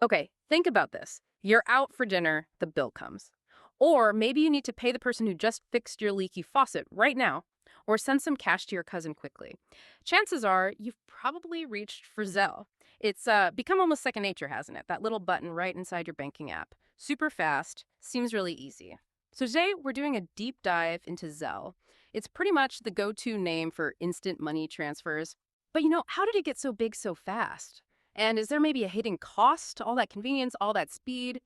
Okay, think about this. You're out for dinner, the bill comes. Or maybe you need to pay the person who just fixed your leaky faucet right now, or send some cash to your cousin quickly. Chances are you've probably reached for Zelle. It's become almost second nature, hasn't it? That little button right inside your banking app. Super fast, seems really easy. So today we're doing a deep dive into Zelle. It's pretty much the go-to name for instant money transfers. But how did it get so big so fast? And is there maybe a hidden cost to all that convenience, all that speed?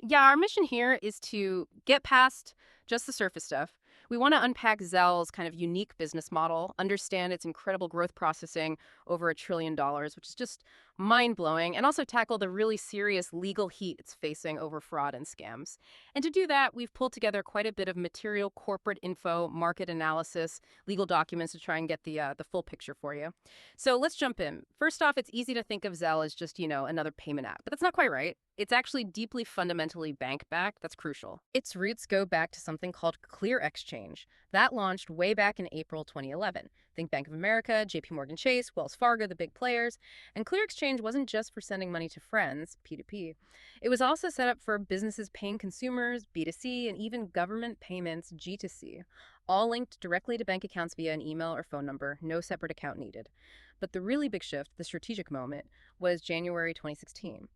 Yeah, our mission here is to get past just the surface stuff. We want to unpack Zelle's kind of unique business model, understand its incredible growth processing over $1 trillion, which is just mind blowing, and also tackle the really serious legal heat it's facing over fraud and scams. And to do that, we've pulled together quite a bit of material, corporate info, market analysis, legal documents to try and get the full picture for you. So let's jump in. First off, it's easy to think of Zelle as just, another payment app, but that's not quite right. It's actually deeply fundamentally bank-backed. That's crucial. Its roots go back to something called clearXchange. That launched way back in April 2011. Think Bank of America, JP Chase, Wells Fargo, the big players. And clearXchange wasn't just for sending money to friends, P2P. It was also set up for businesses paying consumers, B2C, and even government payments, G2C, all linked directly to bank accounts via an email or phone number, no separate account needed. But the really big shift, the strategic moment, was January 2016.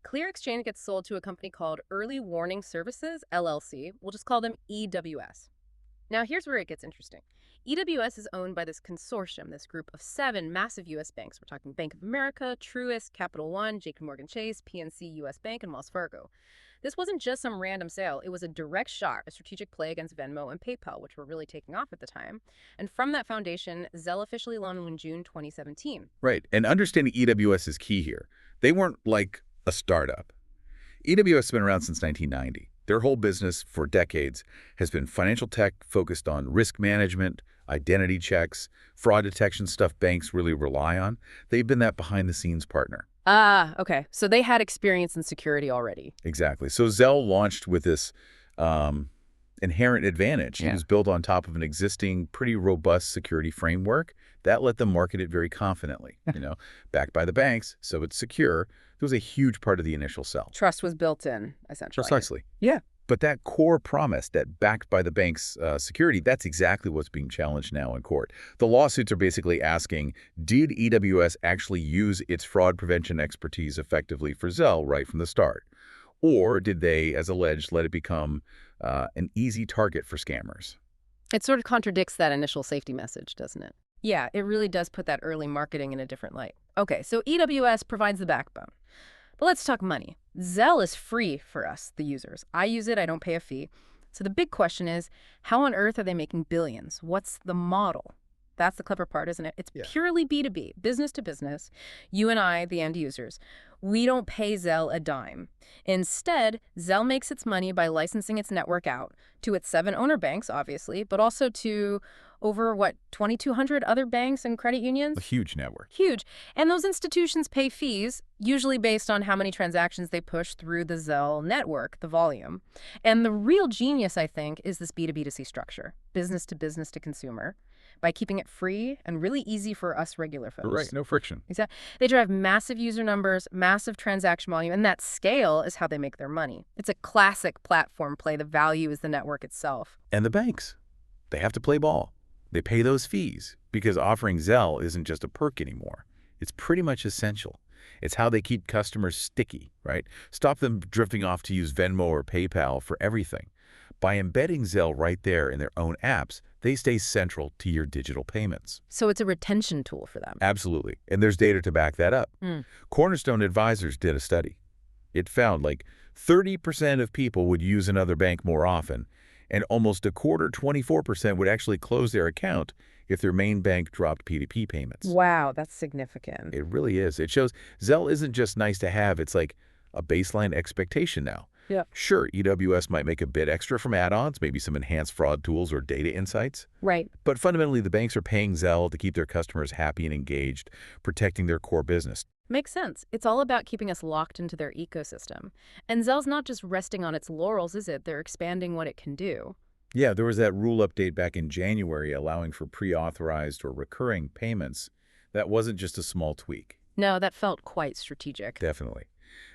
ClearXchange gets sold to a company called Early Warning Services, LLC. We'll just call them EWS. Now, here's where it gets interesting. EWS is owned by this consortium, this group of 7 massive U.S. banks. We're talking Bank of America, Truist, Capital One, JP Chase, PNC, U.S. Bank, and Wells Fargo. This wasn't just some random sale. It was a direct shot, a strategic play against Venmo and PayPal, which were really taking off at the time. And from that foundation, Zelle officially launched in June 2017. Right, and understanding EWS is key here. They weren't like a startup. EWS has been around since 1990. Their whole business for decades has been financial tech focused on risk management, identity checks, fraud detection, stuff banks really rely on. They've been that behind-the-scenes partner. Ah, okay. So they had experience in security already. Exactly. So Zelle launched with this inherent advantage. It was built on top of an existing, pretty robust security framework that let them market it very confidently, backed by the banks, so it's secure. It was a huge part of the initial sell. Trust was built in, essentially. Precisely. Yeah. But that core promise that backed by the bank's security, that's exactly what's being challenged now in court. The lawsuits are basically asking, did EWS actually use its fraud prevention expertise effectively for Zelle right from the start? Or did they, as alleged, let it become an easy target for scammers? It sort of contradicts that initial safety message, doesn't it? Yeah, it really does put that early marketing in a different light. Okay, so EWS provides the backbone. But let's talk money. Zelle is free for us, the users. I use it, I don't pay a fee. So the big question is, how on earth are they making billions? What's the model? That's the clever part, isn't it? It's purely B2B, business to business. You and I, the end users, we don't pay Zelle a dime. Instead, Zelle makes its money by licensing its network out to its 7 owner banks, obviously, but also to over, 2,200 other banks and credit unions? A huge network. Huge. And those institutions pay fees, usually based on how many transactions they push through the Zelle network, the volume. And the real genius, I think, is this B2B2C structure, business to consumer, by keeping it free and really easy for us regular folks. Right, no friction. Exactly. They drive massive user numbers, massive transaction volume, and that scale is how they make their money. It's a classic platform play. The value is the network itself. And the banks, they have to play ball. They pay those fees because offering Zelle isn't just a perk anymore. It's pretty much essential. It's how they keep customers sticky, right? Stop them drifting off to use Venmo or PayPal for everything. By embedding Zelle right there in their own apps, they stay central to your digital payments. So it's a retention tool for them. Absolutely. And there's data to back that up. Cornerstone Advisors did a study. It found like 30% of people would use another bank more often, and almost a quarter, 24%, would actually close their account if their main bank dropped P2P payments. Wow, that's significant. It really is. It shows Zelle isn't just nice to have. It's like a baseline expectation now. Yeah. Sure, EWS might make a bit extra from add-ons, maybe some enhanced fraud tools or data insights. Right. But fundamentally, the banks are paying Zelle to keep their customers happy and engaged, protecting their core business. Makes sense. It's all about keeping us locked into their ecosystem. And Zelle's not just resting on its laurels, is it? They're expanding what it can do. Yeah, there was that rule update back in January allowing for pre-authorized or recurring payments. That wasn't just a small tweak. No, that felt quite strategic. Definitely.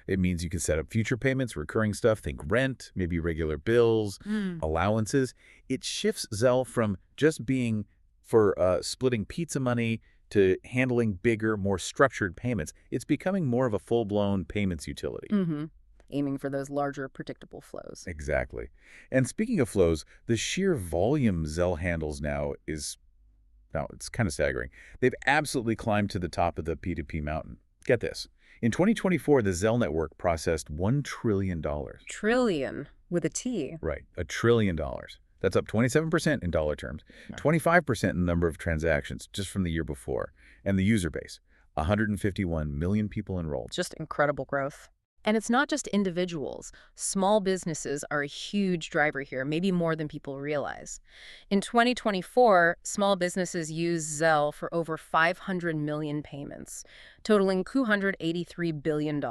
It means you can set up future payments, recurring stuff, think rent, maybe regular bills, Mm. allowances. It shifts Zelle from just being for splitting pizza money to handling bigger, more structured payments. It's becoming more of a full-blown payments utility. Mm-hmm. Aiming for those larger, predictable flows. Exactly. And speaking of flows, the sheer volume Zelle handles now, it's kind of staggering. They've absolutely climbed to the top of the P2P mountain. Get this. In 2024, the Zelle network processed $1 trillion. Trillion with a T. Right, $1 trillion. That's up 27% in dollar terms, 25% in the number of transactions just from the year before. And the user base, 151 million people enrolled. Just incredible growth. And it's not just individuals. Small businesses are a huge driver here, maybe more than people realize. In 2024, small businesses used Zelle for over 500 million payments, totaling $283 billion.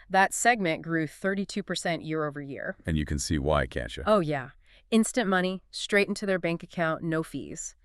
That segment grew 32% year over year. And you can see why, can't you? Oh, yeah. Instant money, straight into their bank account, no fees.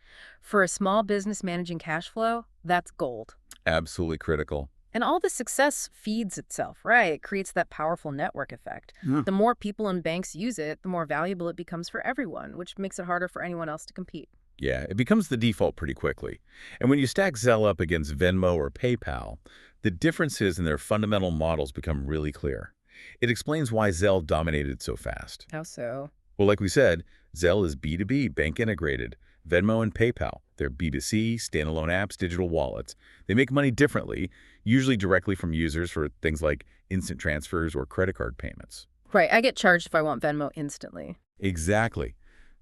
For a small business managing cash flow, that's gold. Absolutely critical. And all the success feeds itself, right? It creates that powerful network effect. Yeah. The more people and banks use it, the more valuable it becomes for everyone, which makes it harder for anyone else to compete. Yeah, it becomes the default pretty quickly. And when you stack Zelle up against Venmo or PayPal, the differences in their fundamental models become really clear. It explains why Zelle dominated so fast. How so? Well, like we said, Zelle is B2B, bank integrated. Venmo and PayPal, they're B2C, standalone apps, digital wallets. They make money differently, usually directly from users for things like instant transfers or credit card payments. Right, I get charged if I want Venmo instantly. Exactly.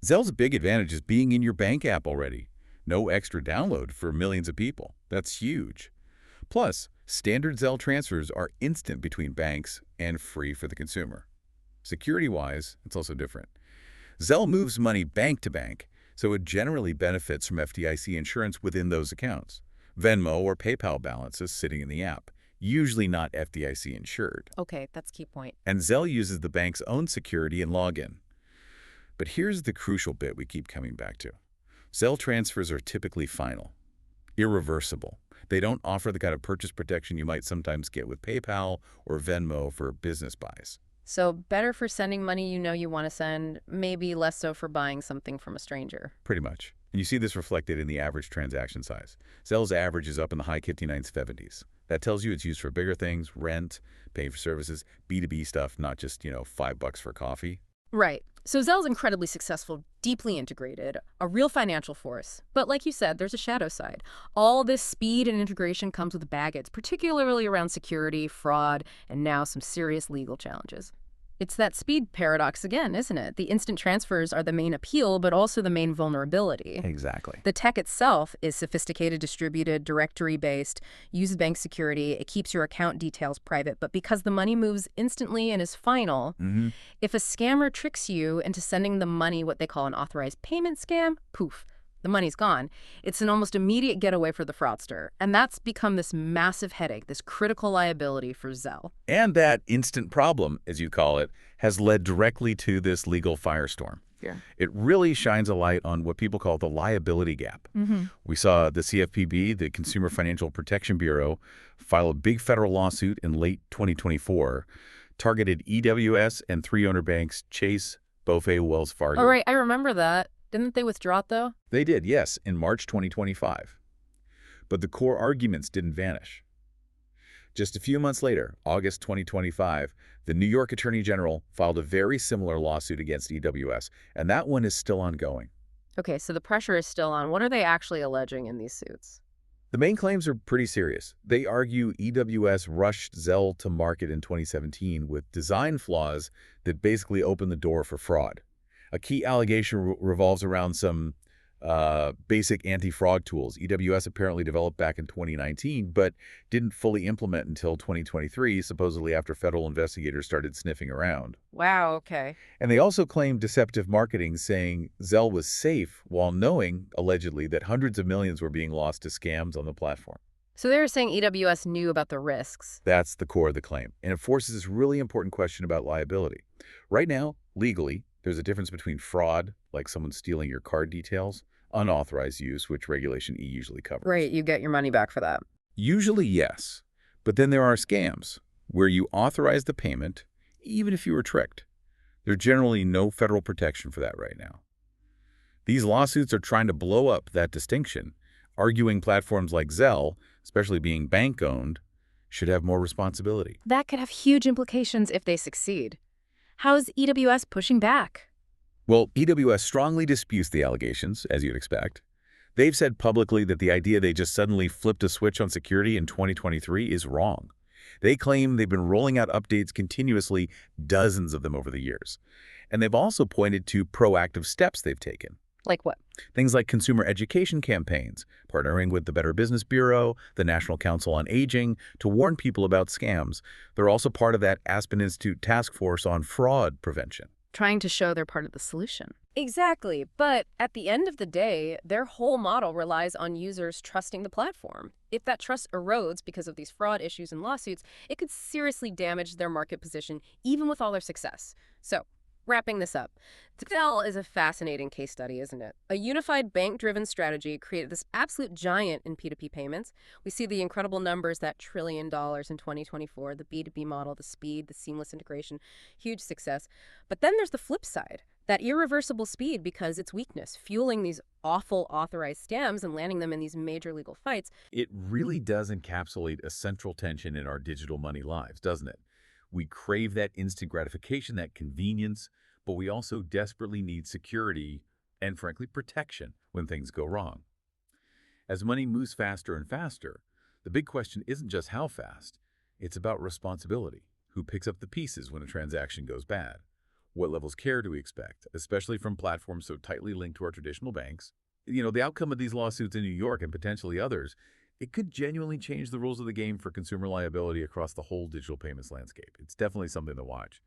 Zelle's big advantage is being in your bank app already. No extra download for millions of people. That's huge. Plus, standard Zelle transfers are instant between banks and free for the consumer. Security-wise, it's also different. Zelle moves money bank to bank, so it generally benefits from FDIC insurance within those accounts. Venmo or PayPal balances sitting in the app, usually not FDIC insured. Okay, that's key point. And Zelle uses the bank's own security and login. But here's the crucial bit we keep coming back to. Zelle transfers are typically final, irreversible. They don't offer the kind of purchase protection you might sometimes get with PayPal or Venmo for business buys. So better for sending money you know you want to send, maybe less so for buying something from a stranger. Pretty much. And you see this reflected in the average transaction size. Zelle's average is up in the high 5970s. That tells you it's used for bigger things, rent, paying for services, B2B stuff, not just, $5 for coffee. Right. So Zelle's incredibly successful, deeply integrated, a real financial force. But like you said, there's a shadow side. All this speed and integration comes with baggage, particularly around security, fraud, and now some serious legal challenges. It's that speed paradox again, isn't it? The instant transfers are the main appeal, but also the main vulnerability. Exactly. The tech itself is sophisticated, distributed, directory-based, uses bank security, it keeps your account details private, but because the money moves instantly and is final, if a scammer tricks you into sending the money what they call an authorized payment scam, poof, the money's gone. It's an almost immediate getaway for the fraudster, and that's become this massive headache, this critical liability for Zelle. And that instant problem, as you call it, has led directly to this legal firestorm. Yeah. It really shines a light on what people call the liability gap. We saw the CFPB, the Consumer Financial Protection Bureau, file a big federal lawsuit in late 2024, targeted EWS and three owner banks, Chase, BofA, Wells Fargo. All right, I remember that. Didn't they withdraw it, though? They did, yes, in March 2025. But the core arguments didn't vanish. Just a few months later, August 2025, the New York Attorney General filed a very similar lawsuit against EWS, and that one is still ongoing. Okay, so the pressure is still on. What are they actually alleging in these suits? The main claims are pretty serious. They argue EWS rushed Zelle to market in 2017 with design flaws that basically opened the door for fraud. A key allegation revolves around some basic anti-fraud tools EWS apparently developed back in 2019, but didn't fully implement until 2023, supposedly after federal investigators started sniffing around. Wow, okay. And they also claimed deceptive marketing, saying Zelle was safe while knowing, allegedly, that hundreds of millions were being lost to scams on the platform. So they were saying EWS knew about the risks. That's the core of the claim, and it forces this really important question about liability. Right now, legally, there's a difference between fraud, like someone stealing your card details, unauthorized use, which Regulation E usually covers. Right, you get your money back for that. Usually, yes. But then there are scams. where you authorize the payment even if you were tricked. There's generally no federal protection for that right now. These lawsuits are trying to blow up that distinction, arguing platforms like Zelle, especially being bank-owned, should have more responsibility. That could have huge implications if they succeed. How's EWS pushing back? Well, EWS strongly disputes the allegations, as you'd expect. They've said publicly that the idea they just suddenly flipped a switch on security in 2023 is wrong. They claim they've been rolling out updates continuously, dozens of them over the years. And they've also pointed to proactive steps they've taken. Like what? Things like consumer education campaigns, partnering with the Better Business Bureau, the National Council on Aging, to warn people about scams. They're also part of that Aspen Institute task force on fraud prevention. Trying to show they're part of the solution. Exactly, but at the end of the day, their whole model relies on users trusting the platform. If that trust erodes because of these fraud issues and lawsuits, it could seriously damage their market position, even with all their success. So, wrapping this up, Zelle is a fascinating case study, isn't it? A unified bank-driven strategy created this absolute giant in P2P payments. We see the incredible numbers, that $1 trillion in 2024, the B2B model, the speed, the seamless integration, huge success. But then there's the flip side, that irreversible speed because it's weakness, fueling these awful authorized scams and landing them in these major legal fights. It really does encapsulate a central tension in our digital money lives, doesn't it? We crave that instant gratification, that convenience, but we also desperately need security and, frankly, protection when things go wrong. As money moves faster and faster, the big question isn't just how fast, it's about responsibility. Who picks up the pieces when a transaction goes bad? What levels of care do we expect, especially from platforms so tightly linked to our traditional banks? The outcome of these lawsuits in New York and potentially others, it could genuinely change the rules of the game for consumer liability across the whole digital payments landscape. It's definitely something to watch.